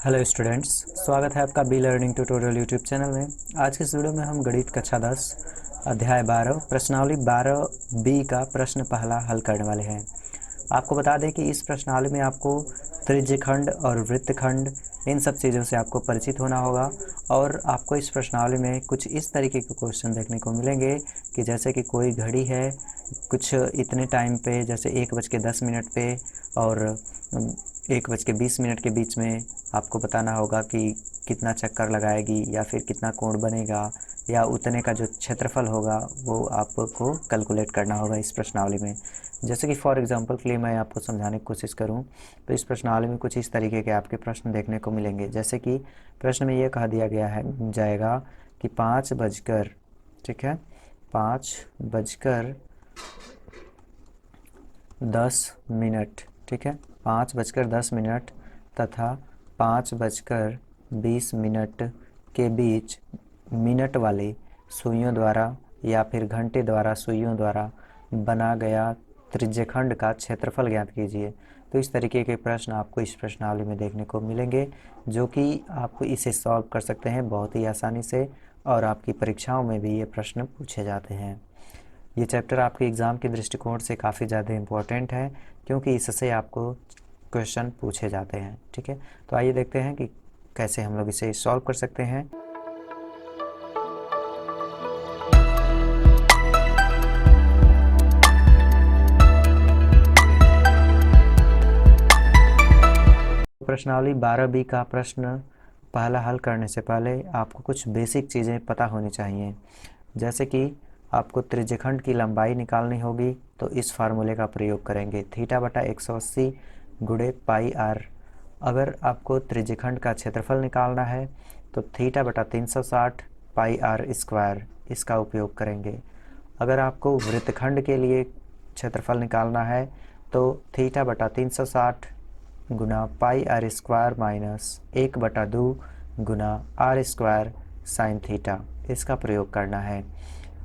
Hello students, स्वागत है आपका be learning tutorial YouTube channel में। आज के इस वीडियो में हम गणित कक्षा 10 अध्याय 12 प्रश्नावली 12 बी का प्रश्न पहला हल करने वाले हैं। आपको बता दें कि इस प्रश्नावली में आपको त्रिज्यखंड और वृत्तखंड इन सब चीज़ों से आपको परिचित होना होगा और आपको इस प्रश्नावली में कुछ इस तरीके के क्वेश्चन देखने को मिलेंगे कि जैसे कि कोई घड़ी है, कुछ इतने टाइम पे जैसे 1:10 पे और 1:20 के बीच में आपको बताना होगा कि कितना चक्कर लगाएगी या फिर कितना कोण बनेगा या उतने का जो क्षेत्रफल होगा वो आपको कैलकुलेट करना होगा इस प्रश्नावली में। जैसे कि फॉर एग्जांपल के लिए मैं आपको समझाने की कोशिश करूं तो इस प्रश्नावली में कुछ इस तरीके के आपके प्रश्न देखने को मिलेंगे। जैसे कि प्रश्न में ये कहा दिया गया है जाएगा कि 5:10, ठीक है, 5:10, ठीक है, 5:10 तथा 5:20 के बीच मिनट वाली सुइयों द्वारा या फिर घंटे द्वारा सुइयों द्वारा बना गया त्रिज्यखंड का क्षेत्रफल ज्ञात कीजिए। तो इस तरीके के प्रश्न आपको इस प्रश्नावली में देखने को मिलेंगे, जो कि आप इसे सॉल्व कर सकते हैं बहुत ही आसानी से और आपकी परीक्षाओं में भी ये प्रश्न पूछे जाते हैं। ये चैप्टर आपके एग्ज़ाम के दृष्टिकोण से काफ़ी ज़्यादा इम्पोर्टेंट है, क्योंकि इससे आपको क्वेश्चन पूछे जाते हैं। ठीक है, तो आइए देखते हैं कि कैसे हम लोग इसे सॉल्व कर सकते हैं। प्रश्नावली 12 बी का प्रश्न पहला हल करने से पहले आपको कुछ बेसिक चीज़ें पता होनी चाहिए। जैसे कि आपको त्रिज्यखंड की लंबाई निकालनी होगी तो इस फार्मूले का प्रयोग करेंगे, θ/180 गुणे πr। अगर आपको त्रिज्यखंड का क्षेत्रफल निकालना है तो θ/360 πr², इसका उपयोग करेंगे। अगर आपको वृत्तखंड के लिए क्षेत्रफल निकालना है तो θ/360 गुना πr² माइनस 1/2 गुना r² sin थीटा, इसका प्रयोग करना है।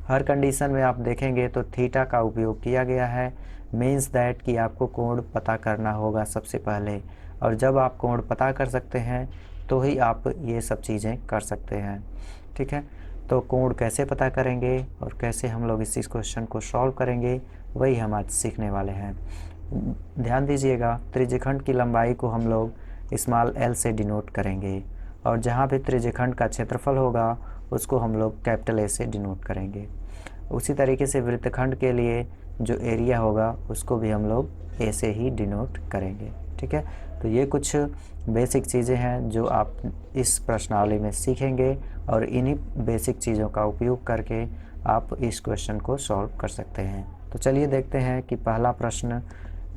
हर कंडीशन में आप देखेंगे तो थीटा का उपयोग किया गया है, मीन्स दैट कि आपको कोण पता करना होगा सबसे पहले, और जब आप कोण पता कर सकते हैं तो ही आप ये सब चीज़ें कर सकते हैं। ठीक है, तो कोण कैसे पता करेंगे और कैसे हम लोग इस क्वेश्चन को सॉल्व करेंगे वही हम आज सीखने वाले हैं। ध्यान दीजिएगा, त्रिज्यखंड की लंबाई को हम लोग स्मॉल l से डिनोट करेंगे और जहाँ भी त्रिज्यखंड का क्षेत्रफल होगा उसको हम लोग कैपिटल A से डिनोट करेंगे। उसी तरीके से वृत्तखंड के लिए जो एरिया होगा उसको भी हम लोग A से ही डिनोट करेंगे। ठीक है, तो ये कुछ बेसिक चीज़ें हैं जो आप इस प्रश्नावली में सीखेंगे और इन्हीं बेसिक चीज़ों का उपयोग करके आप इस क्वेश्चन को सॉल्व कर सकते हैं। तो चलिए देखते हैं कि पहला प्रश्न,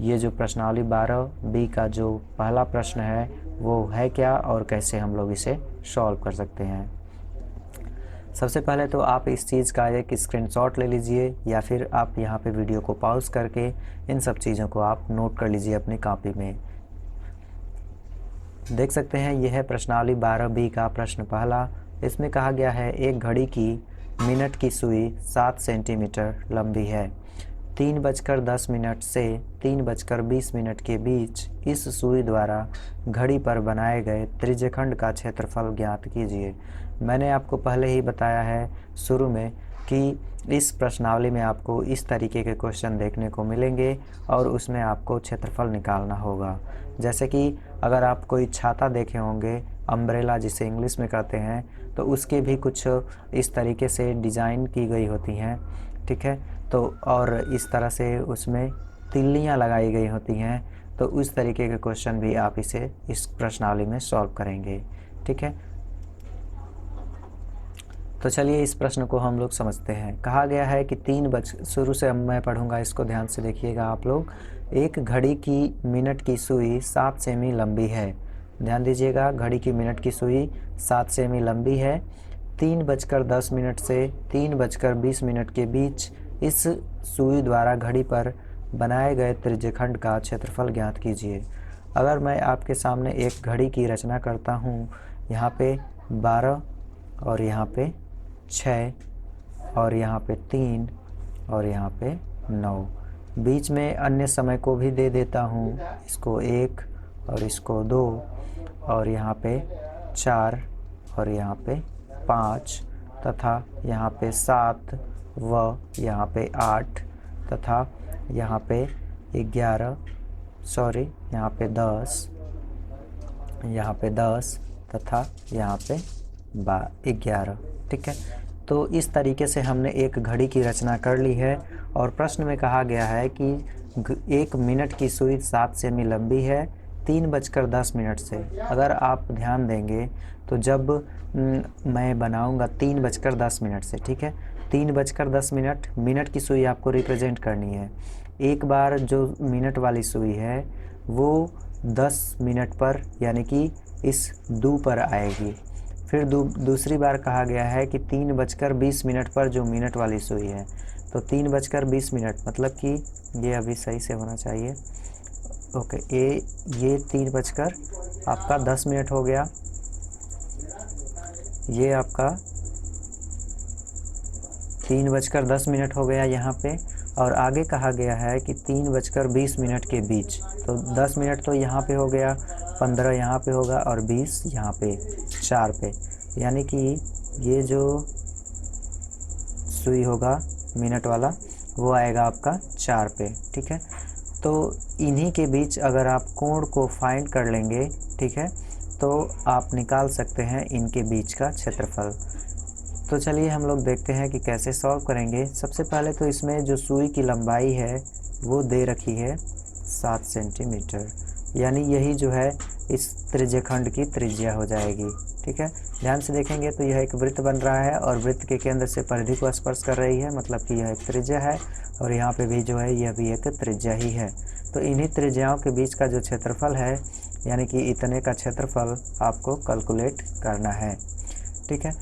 ये जो प्रश्नावली 12 बी का जो पहला प्रश्न है वो है क्या और कैसे हम लोग इसे सॉल्व कर सकते हैं। सबसे पहले तो आप इस चीज़ का एक स्क्रीनशॉट ले लीजिए या फिर आप यहाँ पे वीडियो को पॉज करके इन सब चीज़ों को आप नोट कर लीजिए अपनी कॉपी में। देख सकते हैं यह है प्रश्नावली 12 बी का प्रश्न पहला। इसमें कहा गया है एक घड़ी की मिनट की सुई 7 सेंटीमीटर लंबी है। 3:10 से 3:20 के बीच इस सुई द्वारा घड़ी पर बनाए गए त्रिज्यखंड का क्षेत्रफल ज्ञात कीजिए। मैंने आपको पहले ही बताया है शुरू में कि इस प्रश्नावली में आपको इस तरीके के क्वेश्चन देखने को मिलेंगे और उसमें आपको क्षेत्रफल निकालना होगा। जैसे कि अगर आप कोई छाता देखे होंगे, अम्ब्रेला जिसे इंग्लिश में कहते हैं, तो उसके भी कुछ इस तरीके से डिज़ाइन की गई होती हैं। ठीक है, तो और इस तरह से उसमें तिल्लियाँ लगाई गई होती हैं, तो उस तरीके के क्वेश्चन भी आप इस प्रश्नावली में सॉल्व करेंगे। ठीक है, तो चलिए इस प्रश्न को हम लोग समझते हैं। कहा गया है कि शुरू से मैं पढ़ूंगा, इसको ध्यान से देखिएगा आप लोग। एक घड़ी की मिनट की सुई 7 सेमी लंबी है। ध्यान दीजिएगा, घड़ी की मिनट की सुई 7 सेमी लंबी है। 3:10 से 3:20 के बीच इस सुई द्वारा घड़ी पर बनाए गए त्रिज्यखंड का क्षेत्रफल ज्ञात कीजिए। अगर मैं आपके सामने एक घड़ी की रचना करता हूँ, यहाँ पे 12 और यहाँ पे 6 और यहाँ पे 3 और यहाँ पे 9, बीच में अन्य समय को भी दे देता हूँ, इसको 1 और इसको 2 और यहाँ पे 4 और यहाँ पे 5 तथा यहाँ पे 7 व यहाँ पे 8 तथा यहाँ पे 11 सॉरी यहाँ पे 10 तथा यहाँ पे 11। ठीक है, तो इस तरीके से हमने एक घड़ी की रचना कर ली है। और प्रश्न में कहा गया है कि 1 मिनट की सुई 7 सेमी लंबी है 3:10 से। अगर आप ध्यान देंगे तो जब मैं बनाऊंगा 3:10 से, ठीक है, 3:10 मिनट की सुई आपको रिप्रेजेंट करनी है। एक बार जो मिनट वाली सुई है वो 10 मिनट पर यानी कि इस दू पर आएगी। फिर दूसरी बार कहा गया है कि 3:20 पर जो मिनट वाली सुई है, तो 3:20 मतलब कि ये अभी सही से होना चाहिए। ओके, ये 3 आपका 10 मिनट हो गया, ये आपका 3:10 हो गया यहाँ पे। और आगे कहा गया है कि 3:20 के बीच, तो 10 मिनट तो यहाँ पे हो गया, 15 यहाँ पे होगा और 20 यहाँ पे 4 पे, यानी कि ये जो सुई होगा मिनट वाला वो आएगा आपका 4 पे। ठीक है, तो इन्हीं के बीच अगर आप कोण को फाइंड कर लेंगे, ठीक है, तो आप निकाल सकते हैं इनके बीच का क्षेत्रफल। तो चलिए हम लोग देखते हैं कि कैसे सॉल्व करेंगे। सबसे पहले तो इसमें जो सुई की लंबाई है वो दे रखी है 7 सेंटीमीटर, यानी यही जो है इस त्रिज्यखंड की त्रिज्या हो जाएगी। ठीक है, ध्यान से देखेंगे तो यह एक वृत्त बन रहा है और वृत्त के केंद्र से परिधि को स्पर्श कर रही है, मतलब कि यह एक त्रिज्या है। और यहाँ पे भी जो है यह भी एक त्रिज्या ही है। तो इन्हीं त्रिज्याओं के बीच का जो क्षेत्रफल है, यानी कि इतने का क्षेत्रफल आपको कैलकुलेट करना है। ठीक है,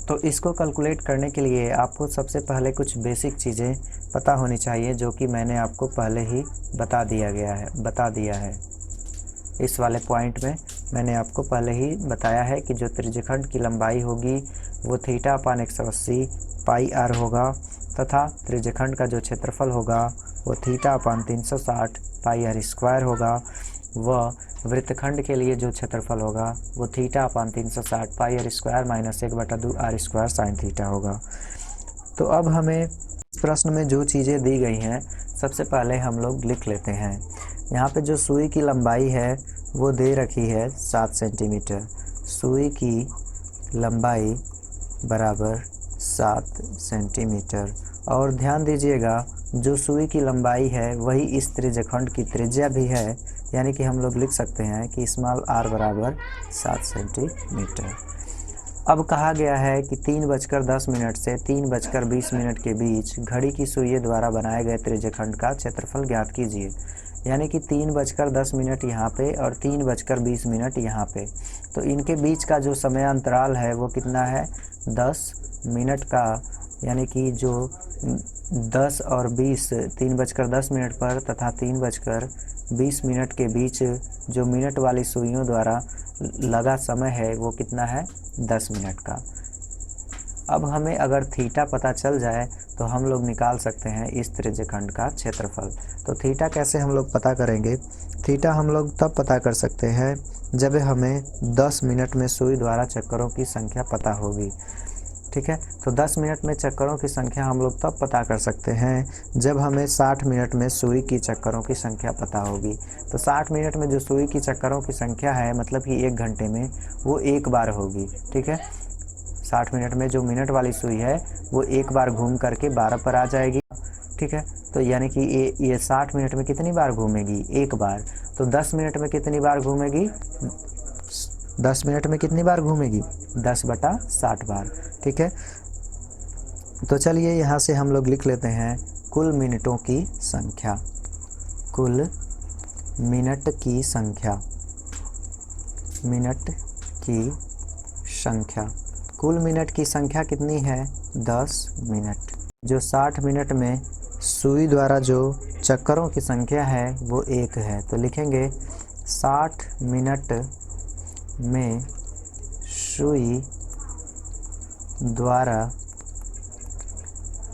तो इसको कैलकुलेट करने के लिए आपको सबसे पहले कुछ बेसिक चीज़ें पता होनी चाहिए, जो कि मैंने आपको पहले ही बता दिया है। इस वाले पॉइंट में मैंने आपको पहले ही बताया है कि जो त्रिज्यखंड की लंबाई होगी वो θ/180 πr होगा, तथा त्रिज्यखंड का जो क्षेत्रफल होगा वो θ/360 πr² होगा। व वृत्तखंड के लिए जो क्षेत्रफल होगा वो θ/360 πr² - 1/2 r² sin θ होगा। तो अब हमें इस प्रश्न में जो चीज़ें दी गई हैं सबसे पहले हम लोग लिख लेते हैं। यहाँ पे जो सुई की लंबाई है वो दे रखी है 7 सेंटीमीटर। सुई की लंबाई बराबर 7 सेंटीमीटर। और ध्यान दीजिएगा जो सुई की लंबाई है वही इस त्रिज्यखंड की त्रिज्या भी है, यानी कि हम लोग लिख सकते हैं कि स्मॉल r बराबर 7 सेंटीमीटर। अब कहा गया है कि 3:10 से 3:20 के बीच घड़ी की सुइयों द्वारा बनाए गए त्रिज्यखंड का क्षेत्रफल ज्ञात कीजिए। यानी कि 3:10 यहाँ पे और 3:20 यहाँ पे, तो इनके बीच का जो समय अंतराल है वो कितना है, 10 मिनट का। यानी कि जो 10 और 20, 3:10 पर तथा 3:20 के बीच जो मिनट वाली सुइयों द्वारा लगा समय है वो कितना है, 10 मिनट का। अब हमें अगर थीटा पता चल जाए तो हम लोग निकाल सकते हैं इस त्रिज्यखंड का क्षेत्रफल। तो थीटा कैसे हम लोग पता करेंगे? थीटा हम लोग तब पता कर सकते हैं जब हमें 10 मिनट में सुई द्वारा चक्करों की संख्या पता होगी। ठीक है, तो 10 मिनट में चक्करों की संख्या हम लोग तब पता कर सकते हैं जब हमें 60 मिनट में सुई की चक्करों की संख्या पता होगी। तो 60 मिनट में जो सुई की चक्करों की संख्या है, मतलब कि 1 घंटे में, वो एक बार होगी। ठीक है, 60 मिनट में जो मिनट वाली सुई है वो एक बार घूम करके 12 पर आ जाएगी। ठीक है, तो यानी कि ये 60 मिनट में कितनी बार घूमेगी, एक बार। तो 10 मिनट में कितनी बार घूमेगी, 10 मिनट में कितनी बार घूमेगी, 10/60 बार। ठीक है, तो चलिए यहाँ से हम लोग लिख लेते हैं कुल मिनटों की संख्या। कुल मिनट की संख्या, मिनट की संख्या, कुल मिनट की संख्या कितनी है, 10 मिनट। जो 60 मिनट में सुई द्वारा जो चक्करों की संख्या है वो 1 है, तो लिखेंगे 60 मिनट में सुई द्वारा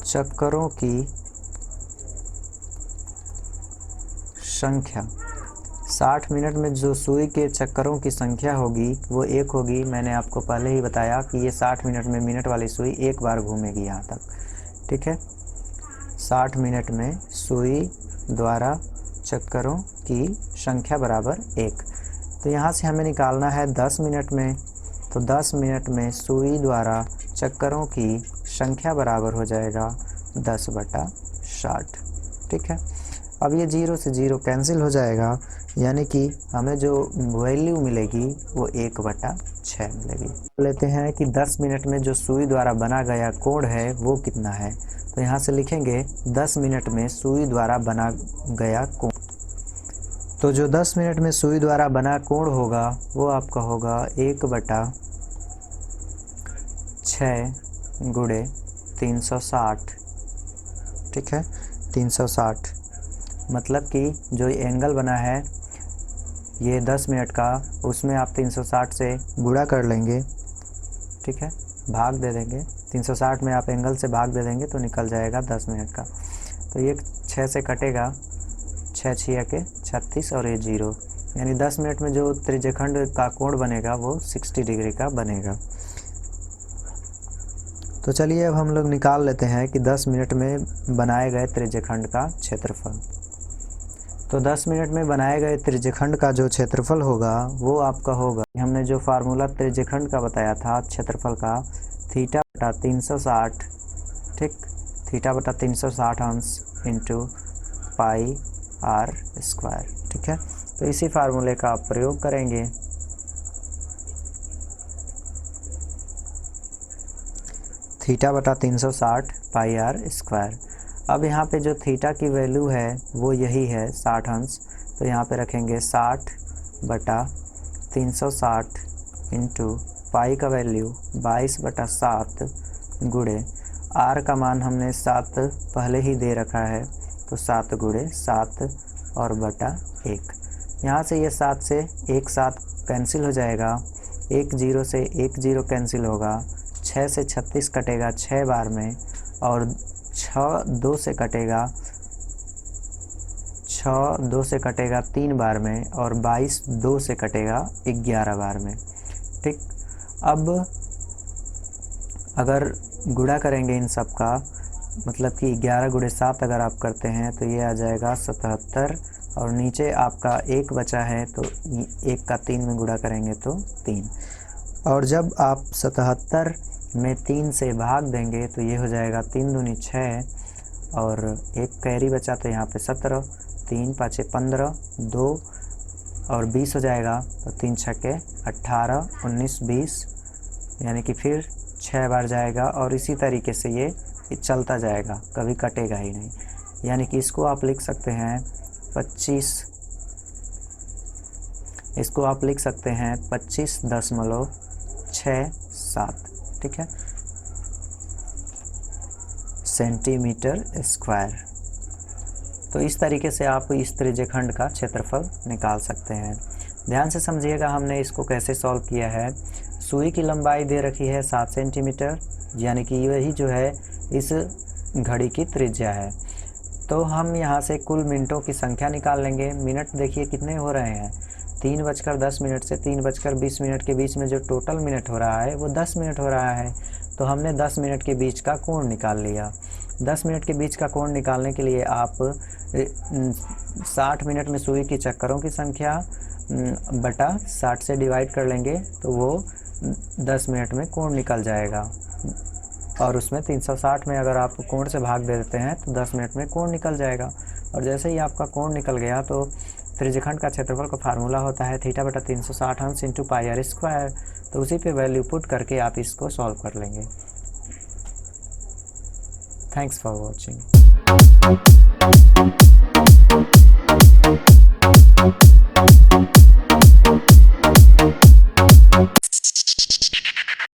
चक्करों की संख्या 60 मिनट में जो सुई के चक्करों की संख्या होगी वो 1 होगी। मैंने आपको पहले ही बताया कि ये 60 मिनट में मिनट वाली सुई एक बार घूमेगी यहाँ तक, ठीक है। 60 मिनट में सुई द्वारा चक्करों की संख्या बराबर 1। तो यहाँ से हमें निकालना है 10 मिनट में, तो 10 मिनट में सुई द्वारा चक्करों की संख्या बराबर हो जाएगा 10/60, ठीक है। अब ये 0 से 0 कैंसिल हो जाएगा, यानी कि हमें जो वैल्यू मिलेगी वो 1/6 मिलेगी। लेते हैं कि 10 मिनट में जो सुई द्वारा बना गया कोण है वो कितना है। तो यहाँ से लिखेंगे 10 मिनट में सुई द्वारा बना गया कोण। तो जो 10 मिनट में सुई द्वारा बना कोण होगा वो आपका होगा 1/6 गुणे 360, ठीक है। 360 मतलब कि जो एंगल बना है ये 10 मिनट का, उसमें आप 360 से गुणा कर लेंगे, ठीक है, भाग दे देंगे। 360 में आप एंगल से भाग दे देंगे तो निकल जाएगा 10 मिनट का। तो ये 6 से कटेगा, 6 6 के 36 और ये 0, यानी 10 मिनट में जो त्रिज्यखंड का कोण बनेगा वो 60 डिग्री का बनेगा। तो चलिए अब हम लोग निकाल लेते हैं कि 10 मिनट में बनाए गए त्रिज्यखंड का क्षेत्रफल। तो 10 मिनट में बनाए गए त्रिज्यखंड का जो क्षेत्रफल होगा वो आपका होगा, हमने जो फार्मूला त्रिज्यखंड का बताया था क्षेत्रफल का, θ/360, ठीक, θ/360 अंश इंटू πr², ठीक है। तो इसी फार्मूले का आप प्रयोग करेंगे। θ/360 πr²। अब यहाँ पे जो थीटा की वैल्यू है वो यही है 60 अंश, तो यहाँ पे रखेंगे 60/360 इंटू पाई का वैल्यू 22/7 गुणे आर का मान हमने 7 पहले ही दे रखा है, तो 7 गुणे 7 और बटा 1। यहाँ से ये 7 से 1 7 कैंसिल हो जाएगा, 1 0 से 1 0 कैंसिल होगा, 6 से 36 कटेगा 6 बार में, और 6 2 से कटेगा, 6 2 से कटेगा 3 बार में, और 22 2 से कटेगा 11 बार में, ठीक। अब अगर गुणा करेंगे इन सब का, मतलब कि 11 गुणे 7 अगर आप करते हैं तो ये आ जाएगा 77, और नीचे आपका 1 बचा है तो 1 का 3 में गुणा करेंगे तो 3, और जब आप 77 में 3 से भाग देंगे तो ये हो जाएगा 3 दूनी 6, और 1 कैरी बचा तो यहाँ पे 17, 3 5 15, 2 और 20 हो जाएगा, तो 3 छक्के 18 19 20, यानी कि फिर 6 बार जाएगा, और इसी तरीके से ये चलता जाएगा, कभी कटेगा ही नहीं। यानी कि इसको आप लिख सकते हैं 25.67, ठीक है, सेंटीमीटर स्क्वायर। तो इस तरीके से आप इस त्रिज्यखंड का क्षेत्रफल निकाल सकते हैं। ध्यान से समझिएगा हमने इसको कैसे सॉल्व किया है। सुई की लंबाई दे रखी है 7 सेंटीमीटर, यानी कि यही जो है इस घड़ी की त्रिज्या है। तो हम यहाँ से कुल मिनटों की संख्या निकाल लेंगे। मिनट देखिए कितने हो रहे हैं, 3:10 से 3:20 के बीच में जो टोटल मिनट हो रहा है वो 10 मिनट हो रहा है। तो हमने 10 मिनट के बीच का कोण निकाल लिया। 10 मिनट के बीच का कोण निकालने के लिए आप 60 मिनट में सुई की चक्करों की संख्या बटा 60 से डिवाइड कर लेंगे, तो वो 10 मिनट में कोण निकल जाएगा। और उसमें 360 में अगर आप कोण से भाग दे देते हैं तो 10 मिनट में कोण निकल जाएगा। और जैसे ही आपका कोण निकल गया तो त्रिज्यखंड का क्षेत्रफल का फार्मूला होता है θ/360 अंश इंटू πr²। तो उसी पे वैल्यू पुट करके आप इसको सॉल्व कर लेंगे। Thanks for watching.